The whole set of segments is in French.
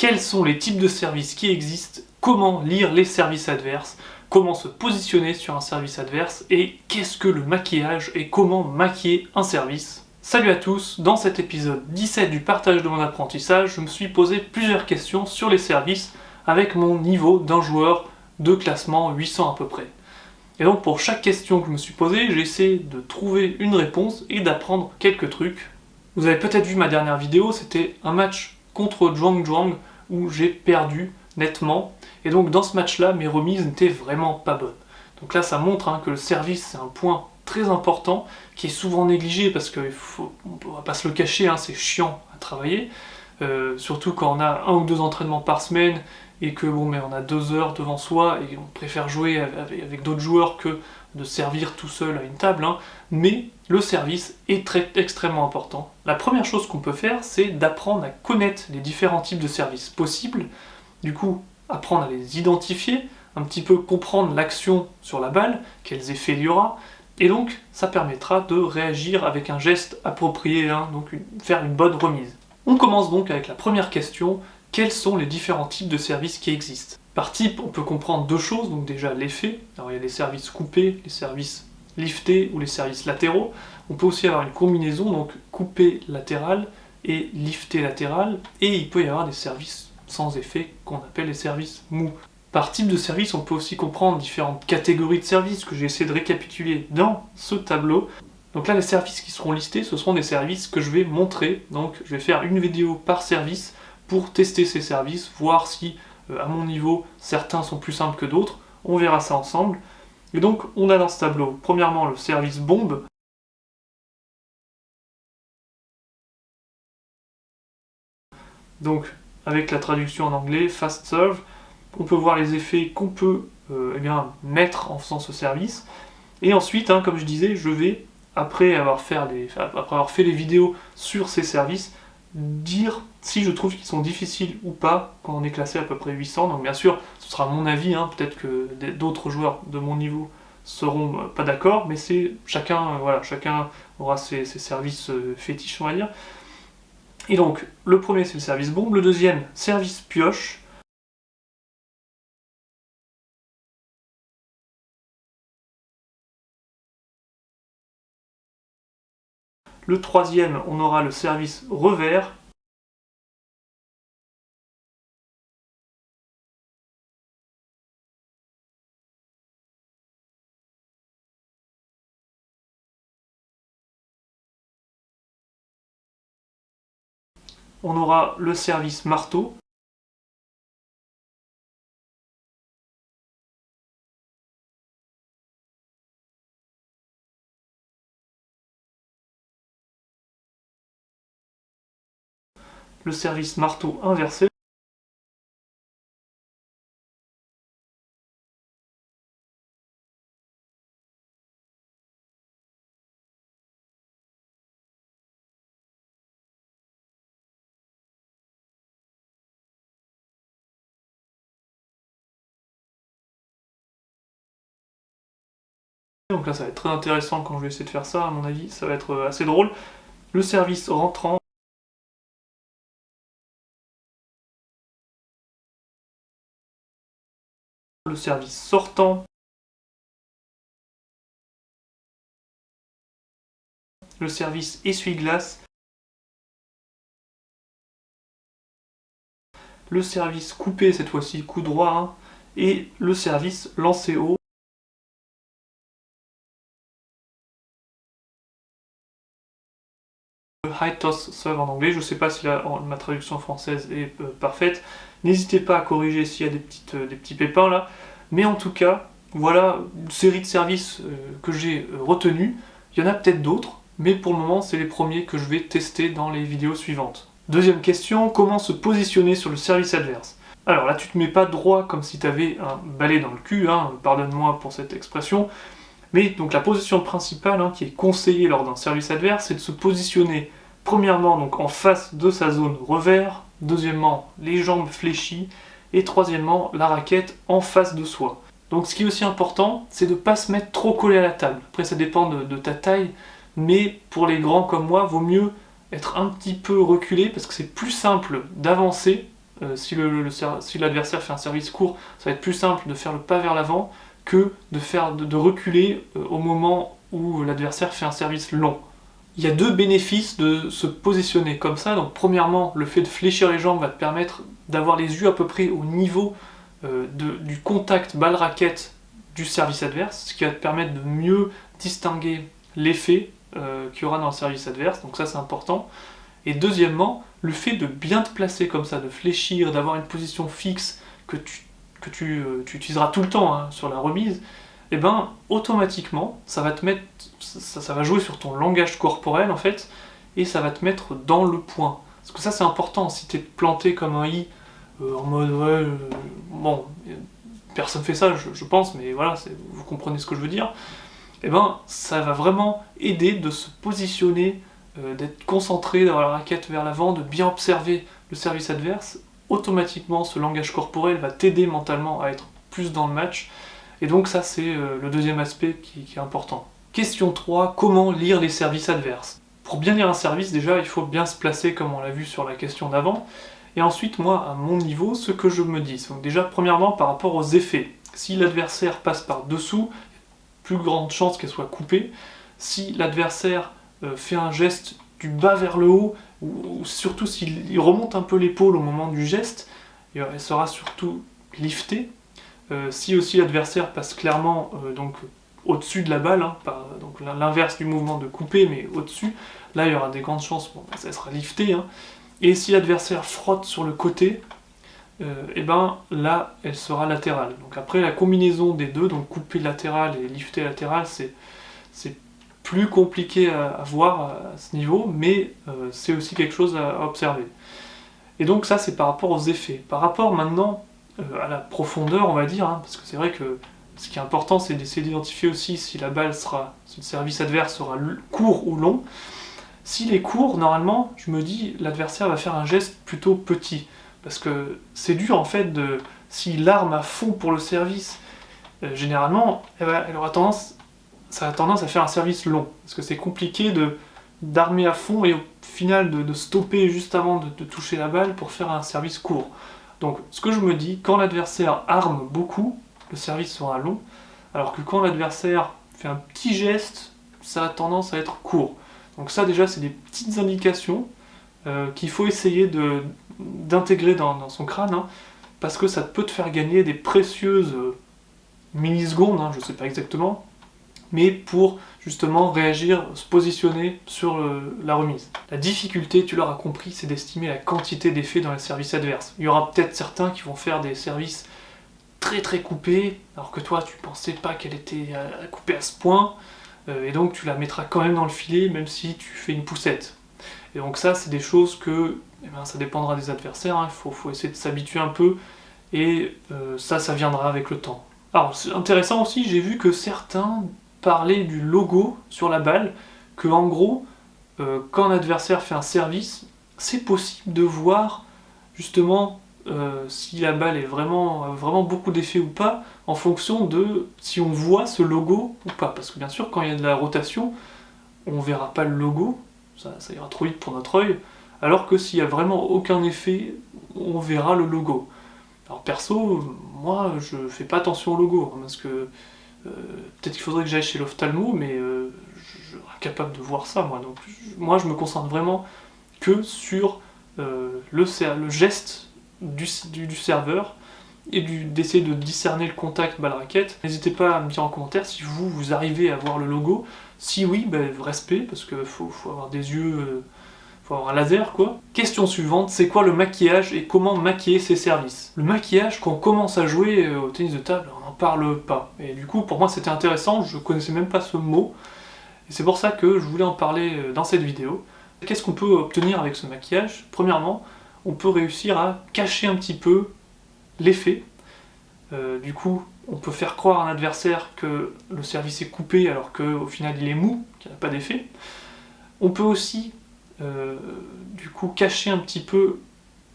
quels sont les types de services qui existent, comment lire les services adverses, comment se positionner sur un service adverse et qu'est-ce que le maquillage et comment maquiller un service. Salut à tous, dans cet épisode 17 du partage de mon apprentissage, je me suis posé plusieurs questions sur les services avec mon niveau d'un joueur de classement 800 à peu près. Et donc pour chaque question que je me suis posée, j'ai essayé de trouver une réponse et d'apprendre quelques trucs. Vous avez peut-être vu ma dernière vidéo, c'était un match contre Zhuang Zhuang où j'ai perdu nettement. Et donc dans ce match-là, mes remises n'étaient vraiment pas bonnes. Donc là, ça montre que le service, c'est un point très important qui est souvent négligé parce qu'on ne va pas se le cacher, c'est chiant à travailler. Surtout quand on a 1 ou 2 entraînements par semaine et que on a 2 heures devant soi et on préfère jouer avec d'autres joueurs que de servir tout seul à une table, mais le service est extrêmement important. La première chose qu'on peut faire, c'est d'apprendre à connaître les différents types de services possibles, du coup apprendre à les identifier, un petit peu comprendre l'action sur la balle, quels effets il y aura, et donc ça permettra de réagir avec un geste approprié, donc faire une bonne remise. On commence donc avec la première question, quels sont les différents types de services qui existent? Par type, on peut comprendre 2 choses, donc déjà l'effet, alors il y a les services coupés, les services liftés ou les services latéraux. On peut aussi avoir une combinaison, donc coupé latéral et lifté latéral, et il peut y avoir des services sans effet qu'on appelle les services mous. Par type de service, on peut aussi comprendre différentes catégories de services que j'ai essayé de récapituler dans ce tableau. Donc là, les services qui seront listés, ce seront des services que je vais montrer, donc je vais faire une vidéo par service pour tester ces services, voir si à mon niveau certains sont plus simples que d'autres, on verra ça ensemble. Et donc on a dans ce tableau premièrement le service bombe, donc avec la traduction en anglais, fast serve, on peut voir les effets qu'on peut mettre en faisant ce service. Et ensuite, comme je disais, je vais, après avoir fait les vidéos sur ces services, dire si je trouve qu'ils sont difficiles ou pas quand on est classé à peu près 800. Donc bien sûr, ce sera mon avis, peut-être que d'autres joueurs de mon niveau seront pas d'accord, mais c'est chacun aura ses services fétiches, on va dire. Et donc, le premier c'est le service bombe, le deuxième, service pioche. Le troisième, on aura le service revers. On aura le service marteau. Le service marteau inversé. Donc là ça va être très intéressant quand je vais essayer de faire ça, à mon avis, ça va être assez drôle. Le service rentrant. Le service sortant. Le service essuie-glace. Le service coupé, cette fois-ci coup droit, et le service lancé haut. High toss serve en anglais, je ne sais pas si ma traduction française est parfaite, n'hésitez pas à corriger s'il y a des petits pépins là, mais en tout cas, voilà une série de services que j'ai retenus, il y en a peut-être d'autres, mais pour le moment c'est les premiers que je vais tester dans les vidéos suivantes. Deuxième question, comment se positionner sur le service adverse? Alors là tu te mets pas droit comme si tu avais un balai dans le cul, pardonne-moi pour cette expression, mais donc la position principale qui est conseillée lors d'un service adverse, c'est de se positionner premièrement donc en face de sa zone revers, deuxièmement les jambes fléchies, et troisièmement la raquette en face de soi. Donc ce qui est aussi important, c'est de ne pas se mettre trop collé à la table. Après ça dépend de ta taille, mais pour les grands comme moi, vaut mieux être un petit peu reculé parce que c'est plus simple d'avancer si l'adversaire fait un service court, ça va être plus simple de faire le pas vers l'avant que de reculer au moment où l'adversaire fait un service long. Il y a deux bénéfices de se positionner comme ça. Donc premièrement, le fait de fléchir les jambes va te permettre d'avoir les yeux à peu près au niveau du contact balle-raquette du service adverse, ce qui va te permettre de mieux distinguer l'effet qu'il y aura dans le service adverse, donc ça c'est important. Et deuxièmement, le fait de bien te placer comme ça, de fléchir, d'avoir une position fixe que tu utiliseras tout le temps hein, sur la remise, et ben automatiquement ça va te mettre, ça va jouer sur ton langage corporel en fait, et ça va te mettre dans le point. Parce que ça c'est important, si t'es planté comme un i en mode ouais, bon, personne fait ça je pense, mais voilà, vous comprenez ce que je veux dire, et ben ça va vraiment aider de se positionner, d'être concentré, d'avoir la raquette vers l'avant, de bien observer le service adverse. Automatiquement ce langage corporel va t'aider mentalement à être plus dans le match, et donc ça c'est le deuxième aspect qui est important. Question 3, comment lire les services adverses? Pour bien lire un service, déjà il faut bien se placer comme on l'a vu sur la question d'avant, et ensuite moi à mon niveau ce que je me dis. Donc déjà premièrement par rapport aux effets, si l'adversaire passe par dessous, plus grande chance qu'elle soit coupée. Si l'adversaire fait un geste du bas vers le haut, ou surtout s'il remonte un peu l'épaule au moment du geste, elle sera surtout liftée. Si aussi l'adversaire passe clairement donc au-dessus de la balle, hein, donc l'inverse du mouvement de couper, mais au-dessus, là il y aura des grandes chances, bon, elle sera liftée. Hein. Et si l'adversaire frotte sur le côté, et ben là elle sera latérale. Donc après la combinaison des deux, donc couper latéral et lifter latéral, c'est plus compliqué à voir à ce niveau, mais c'est aussi quelque chose à observer. Et donc ça c'est par rapport aux effets. Par rapport maintenant à la profondeur on va dire, hein, parce que c'est vrai que ce qui est important c'est d'essayer d'identifier aussi si la balle sera, si le service adverse sera court ou long. S'il est court, normalement, je me dis, l'adversaire va faire un geste plutôt petit. Parce que c'est dur en fait de. S'il arme à fond pour le service, généralement, elle aura tendance, ça a tendance à faire un service long. Parce que c'est compliqué d'armer à fond et au final de stopper juste avant de toucher la balle pour faire un service court. Donc ce que je me dis, quand l'adversaire arme beaucoup, le service sera long, alors que quand l'adversaire fait un petit geste, ça a tendance à être court. Donc ça déjà c'est des petites indications qu'il faut essayer d'intégrer dans son crâne, hein, parce que ça peut te faire gagner des précieuses millisecondes, hein, je ne sais pas exactement, mais pour justement réagir, se positionner sur la remise. La difficulté, tu l'auras compris, c'est d'estimer la quantité d'effets dans les services adverses. Il y aura peut-être certains qui vont faire des services très très coupés, alors que toi tu pensais pas qu'elle était coupée à ce point, et donc tu la mettras quand même dans le filet même si tu fais une poussette. Et donc ça c'est des choses que ça dépendra des adversaires, hein. Faut essayer de s'habituer un peu, et ça viendra avec le temps. Alors c'est intéressant aussi, j'ai vu que certains parlaient du logo sur la balle, que en gros quand un adversaire fait un service, c'est possible de voir justement si la balle est vraiment beaucoup d'effet ou pas, en fonction de si on voit ce logo ou pas. Parce que bien sûr, quand il y a de la rotation, on verra pas le logo, ça ira trop vite pour notre œil, alors que s'il y a vraiment aucun effet, on verra le logo. Alors perso, moi je fais pas attention au logo, hein, parce que peut-être qu'il faudrait que j'aille chez l'ophtalmo, mais je suis incapable de voir ça, moi. Donc moi je me concentre vraiment que sur le geste du serveur, et d'essayer de discerner le contact balle-raquette. N'hésitez pas à me dire en commentaire si vous arrivez à voir le logo. Si oui, respect, parce qu'il faut avoir des yeux, faut avoir un laser quoi. Question suivante, c'est quoi le maquillage et comment maquiller ses services? Le maquillage, quand on commence à jouer au tennis de table, on n'en parle pas. Et du coup, pour moi c'était intéressant, je connaissais même pas ce mot, et c'est pour ça que je voulais en parler dans cette vidéo. Qu'est-ce qu'on peut obtenir avec ce maquillage? Premièrement, on peut réussir à cacher un petit peu l'effet. Du coup, on peut faire croire à un adversaire que le service est coupé alors qu'au final il est mou, qu'il n'y a pas d'effet. On peut aussi, du coup, cacher un petit peu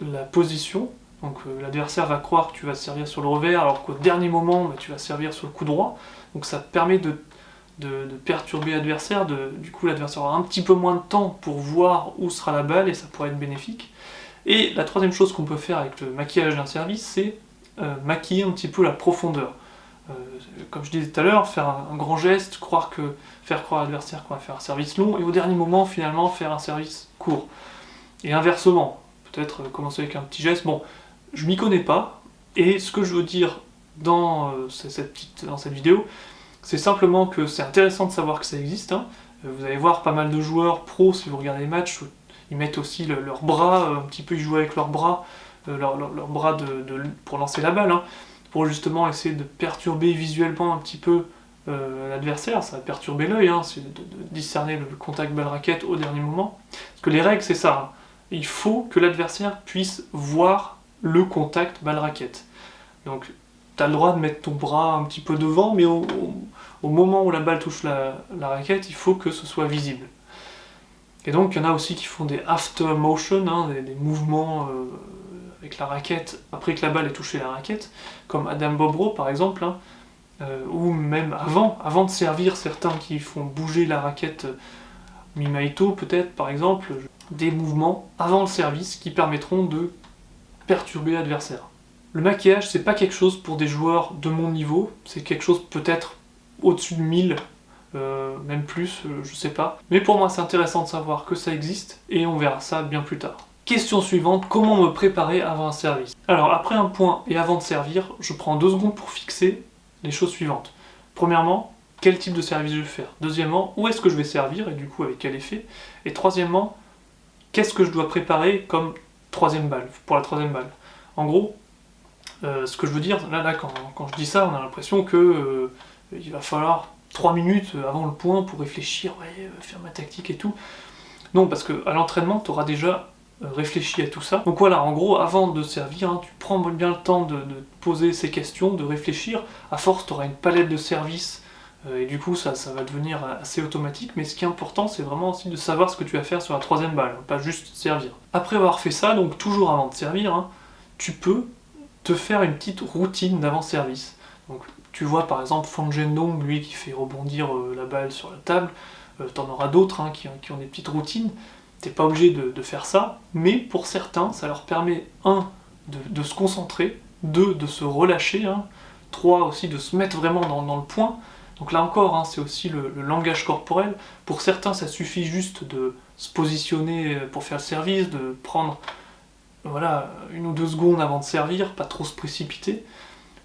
la position. Donc l'adversaire va croire que tu vas servir sur le revers alors qu'au dernier moment, tu vas servir sur le coup droit. Donc ça permet de perturber l'adversaire, du coup l'adversaire aura un petit peu moins de temps pour voir où sera la balle et ça pourrait être bénéfique. Et la troisième chose qu'on peut faire avec le maquillage d'un service, c'est maquiller un petit peu la profondeur. Comme je disais tout à l'heure, faire un grand geste, faire croire à l'adversaire qu'on va faire un service long, et au dernier moment, finalement, faire un service court. Et inversement, peut-être commencer avec un petit geste. Bon, je m'y connais pas, et ce que je veux dire dans cette vidéo, c'est simplement que c'est intéressant de savoir que ça existe. Hein. Vous allez voir pas mal de joueurs pros, si vous regardez les matchs, ils mettent aussi leurs bras, un petit peu ils jouent avec leurs bras, leurs bras pour lancer la balle, hein, pour justement essayer de perturber visuellement un petit peu l'adversaire. Ça va perturber l'œil, hein, c'est de discerner le contact balle-raquette au dernier moment. Parce que les règles, c'est ça. Hein. Il faut que l'adversaire puisse voir le contact balle-raquette. Donc, tu as le droit de mettre ton bras un petit peu devant, mais au moment où la balle touche la raquette, il faut que ce soit visible. Et donc, il y en a aussi qui font des after motion, hein, des mouvements avec la raquette après que la balle ait touché la raquette, comme Adam Bobrow par exemple, hein, ou même avant de servir, certains qui font bouger la raquette, Mimaito peut-être par exemple, des mouvements avant le service qui permettront de perturber l'adversaire. Le maquillage, c'est pas quelque chose pour des joueurs de mon niveau, c'est quelque chose peut-être au-dessus de 1000, même plus, je sais pas. Mais pour moi, c'est intéressant de savoir que ça existe, et on verra ça bien plus tard. Question suivante, comment me préparer avant un service? Alors, après un point et avant de servir, je prends 2 secondes pour fixer les choses suivantes. Premièrement, quel type de service je vais faire? Deuxièmement, où est-ce que je vais servir, et du coup avec quel effet? Et troisièmement, qu'est-ce que je dois préparer comme pour la troisième balle? En gros, ce que je veux dire, là quand je dis ça, on a l'impression que il va falloir 3 minutes avant le point pour réfléchir, ouais, faire ma tactique et tout. Non, parce qu'à l'entraînement, tu auras déjà réfléchi à tout ça. Donc voilà, en gros, avant de servir, hein, tu prends bien le temps de poser ces questions, de réfléchir. À force, tu auras une palette de services, et du coup, ça va devenir assez automatique. Mais ce qui est important, c'est vraiment aussi de savoir ce que tu vas faire sur la troisième balle, pas juste servir. Après avoir fait ça, donc toujours avant de servir, hein, tu peux te faire une petite routine d'avant-service. Donc tu vois par exemple Fan Zhendong, lui qui fait rebondir la balle sur la table, t'en auras d'autres hein, qui ont des petites routines, t'es pas obligé de faire ça, mais pour certains ça leur permet 1 de se concentrer, 2 de se relâcher, hein, 3 aussi de se mettre vraiment dans le point. Donc là encore, hein, c'est aussi le langage corporel. Pour certains ça suffit juste de se positionner pour faire le service, de prendre voilà, 1 ou 2 secondes avant de servir, pas trop se précipiter,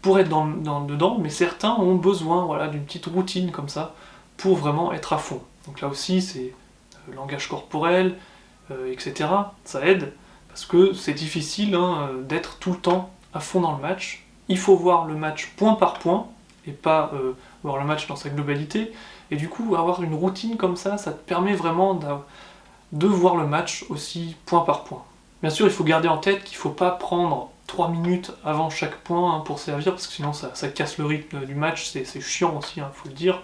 pour être dedans, mais certains ont besoin voilà, d'une petite routine comme ça, pour vraiment être à fond. Donc là aussi, c'est le langage corporel, etc. Ça aide, parce que c'est difficile hein, d'être tout le temps à fond dans le match. Il faut voir le match point par point, et pas voir le match dans sa globalité, et du coup, avoir une routine comme ça te permet vraiment de voir le match aussi point par point. Bien sûr, il faut garder en tête qu'il ne faut pas prendre 3 minutes avant chaque point hein, pour servir, parce que sinon ça casse le rythme du match, c'est chiant aussi, hein, faut le dire.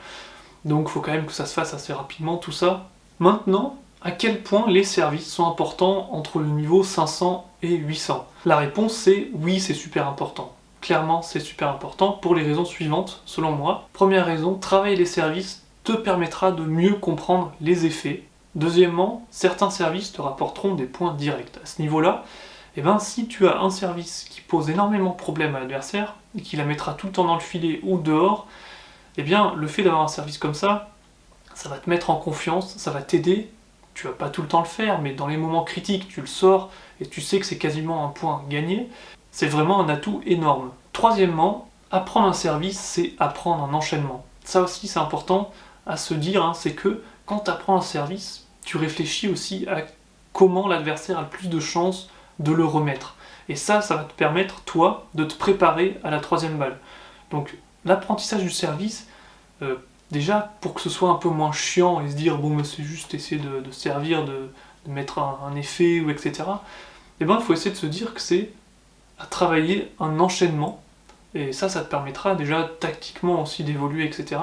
Donc il faut quand même que ça se fasse assez rapidement, tout ça. Maintenant, à quel point les services sont importants entre le niveau 500 et 800? La réponse c'est oui, c'est super important. Clairement, c'est super important pour les raisons suivantes, selon moi. Première raison, travailler les services te permettra de mieux comprendre les effets. Deuxièmement, certains services te rapporteront des points directs. À ce niveau-là, eh ben, si tu as un service qui pose énormément de problèmes à l'adversaire, et qui la mettra tout le temps dans le filet ou dehors, eh bien, le fait d'avoir un service comme ça va te mettre en confiance, ça va t'aider. Tu vas pas tout le temps le faire, mais dans les moments critiques, tu le sors, et tu sais que c'est quasiment un point gagné. C'est vraiment un atout énorme. Troisièmement, apprendre un service, c'est apprendre un enchaînement. Ça aussi, c'est important à se dire, hein, c'est que quand tu apprends un service, tu réfléchis aussi à comment l'adversaire a le plus de chances de le remettre. Et ça va te permettre, toi, de te préparer à la troisième balle. Donc, l'apprentissage du service, déjà, pour que ce soit un peu moins chiant et se dire, bon, mais c'est juste essayer de servir, de mettre un effet, ou etc., eh ben, il faut essayer de se dire que c'est à travailler un enchaînement. Et ça te permettra déjà tactiquement aussi d'évoluer, etc.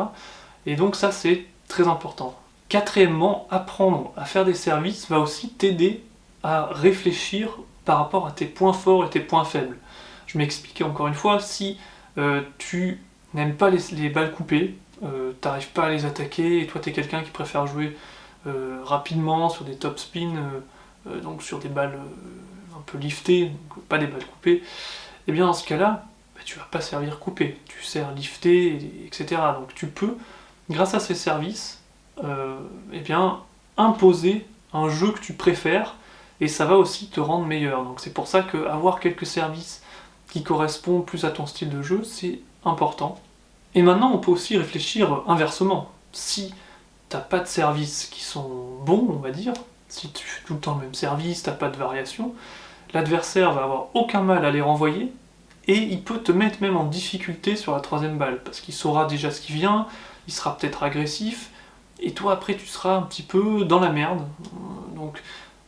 Et donc ça, c'est très important. Quatrièmement, apprendre à faire des services va aussi t'aider à réfléchir par rapport à tes points forts et tes points faibles. Je m'explique encore une fois, si tu n'aimes pas les balles coupées, t'arrives pas à les attaquer, et toi t'es quelqu'un qui préfère jouer rapidement sur des top spins, donc sur des balles un un peu liftées, donc pas des balles coupées, et bien dans ce cas-là, tu vas pas servir coupé, tu sers lifté, etc. Donc tu peux, grâce à ces services, eh bien, imposer un jeu que tu préfères, et ça va aussi te rendre meilleur. Donc c'est pour ça qu'avoir quelques services qui correspondent plus à ton style de jeu, c'est important. Et maintenant, on peut aussi réfléchir inversement. Si t'as pas de services qui sont bons, on va dire, si tu fais tout le temps le même service, t'as pas de variation, l'adversaire va avoir aucun mal à les renvoyer, et il peut te mettre même en difficulté sur la troisième balle, parce qu'il saura déjà ce qui vient, il sera peut-être agressif, et toi après tu seras un petit peu dans la merde. Donc,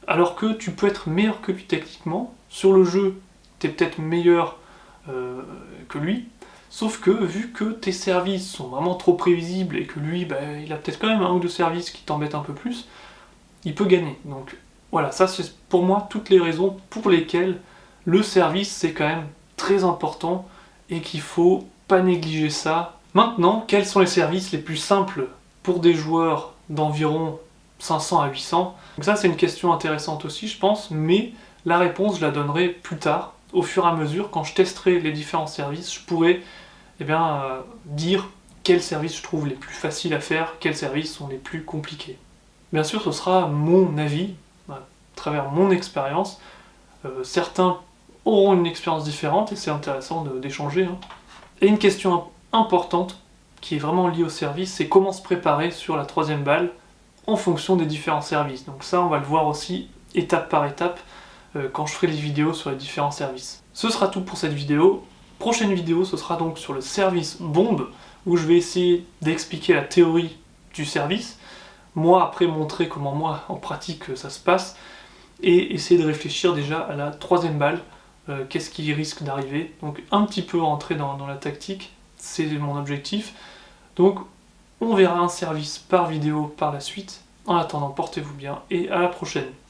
alors que tu peux être meilleur que lui techniquement, sur le jeu, t'es peut-être meilleur que lui, sauf que vu que tes services sont vraiment trop prévisibles et que lui, il a peut-être quand même un ou deux services qui t'embêtent un peu plus, il peut gagner. Donc voilà, ça c'est pour moi toutes les raisons pour lesquelles le service c'est quand même très important et qu'il faut pas négliger ça. Maintenant, quels sont les services les plus simples pour des joueurs d'environ 500 à 800? Donc ça c'est une question intéressante aussi je pense, mais la réponse je la donnerai plus tard, au fur et à mesure, quand je testerai les différents services, je pourrai dire quels services je trouve les plus faciles à faire, quels services sont les plus compliqués. Bien sûr, ce sera mon avis, à travers mon expérience. Certains auront une expérience différente et c'est intéressant d'échanger. Et une question importante, qui est vraiment liée au service, c'est comment se préparer sur la troisième balle en fonction des différents services. Donc ça, on va le voir aussi étape par étape quand je ferai les vidéos sur les différents services. Ce sera tout pour cette vidéo. Prochaine vidéo, ce sera donc sur le service bombe, où je vais essayer d'expliquer la théorie du service, moi après montrer comment moi en pratique ça se passe, et essayer de réfléchir déjà à la troisième balle, qu'est-ce qui risque d'arriver, donc un petit peu rentrer dans la tactique, c'est mon objectif. Donc on verra un service par vidéo par la suite. En attendant, portez-vous bien et à la prochaine.